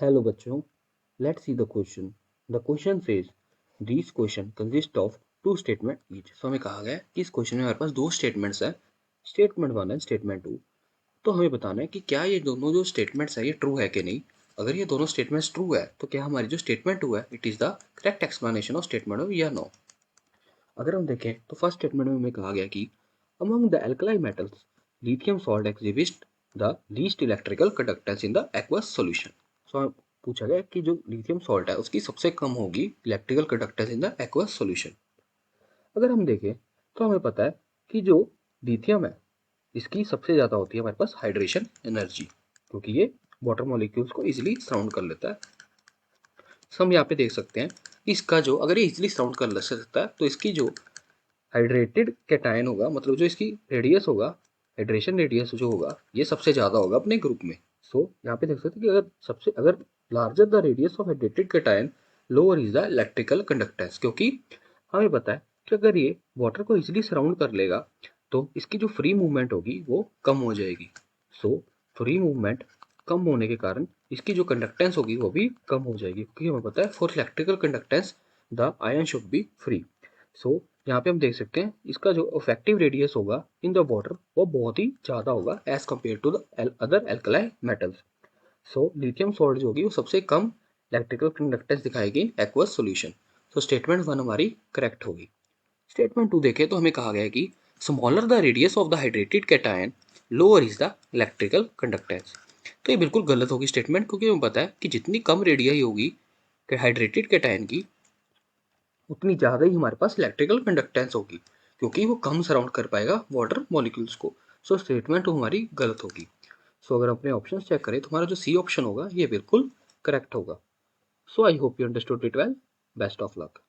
Hello बच्चों, let's see the question. The question says these question consist of two statement each. So हमें कहा गया है कि इस क्वेश्चन में हमारे पास दो स्टेटमेंट्स है, statement one and statement two. तो हमें बताना है कि क्या ये दोनों जो स्टेटमेंट्स है ये ट्रू है कि नहीं. अगर ये दोनों स्टेटमेंट्स ट्रू है तो क्या हमारी जो स्टेटमेंट टू है it is the correct explanation of statement of या नो. अगर हम देखें तो फर्स्ट स्टेटमेंट में हमें कहा गया कि among the alkali metals lithium salt exhibit the least electrical conductance in the aqueous solution. So पूछा गया कि जो लिथियम सॉल्ट है उसकी सबसे कम होगी electrical conductance in the aqueous solution. अगर हम देखें तो हमें पता है कि जो लिथियम है इसकी सबसे ज़्यादा होती है हमारे पास हाइड्रेशन एनर्जी, क्योंकि ये वाटर मॉलिक्यूल्स को इजीली सराउंड कर लेता है. सो हम यहाँ पे देख सकते हैं इसका जो अगर ये इजीली सराउंड कर सकता है तो इसकी जो हाइड्रेटेड कैटायन होगा, मतलब जो इसकी रेडियस होगा, हाइड्रेशन रेडियस जो होगा ये सबसे ज़्यादा होगा अपने ग्रुप में. सो यहाँ पे देख सकते हैं कि अगर larger the radius of hydrated cation lower is the electrical conductance, क्योंकि हमें पता है कि अगर ये वाटर को इजीली सराउंड कर लेगा तो इसकी जो फ्री मूवमेंट होगी वो कम हो जाएगी. सो फ्री मूवमेंट कम होने के कारण इसकी जो कंडक्टेंस होगी वो भी कम हो जाएगी, क्योंकि हमें पता है for electrical conductance the ion should be free. So यहाँ पे हम देख सकते हैं इसका जो इफेक्टिव रेडियस होगा इन द वाटर वो बहुत ही ज़्यादा होगा as compared to the other alkali metals. So lithium salt जो होगी वो सबसे कम इलेक्ट्रिकल कंडक्टेंस दिखाएगी in aqueous solution. So statement one हमारी करेक्ट होगी. स्टेटमेंट टू देखें तो हमें कहा गया है कि smaller the radius of the hydrated cation lower is the electrical conductance. तो ये बिल्कुल गलत होगी स्टेटमेंट, क्योंकि हमें पता है कि जितनी कम रेडियस होगी हाइड्रेटेड कैटायन की उतनी ज़्यादा ही हमारे पास इलेक्ट्रिकल कंडक्टेंस होगी, क्योंकि वो कम सराउंड कर पाएगा वाटर मॉलिक्यूल्स को. सो स्टेटमेंट हमारी गलत होगी. सो अगर अपने ऑप्शन चेक करें तो हमारा जो सी ऑप्शन होगा ये बिल्कुल करेक्ट होगा. So I hope you understood it well. Best of luck.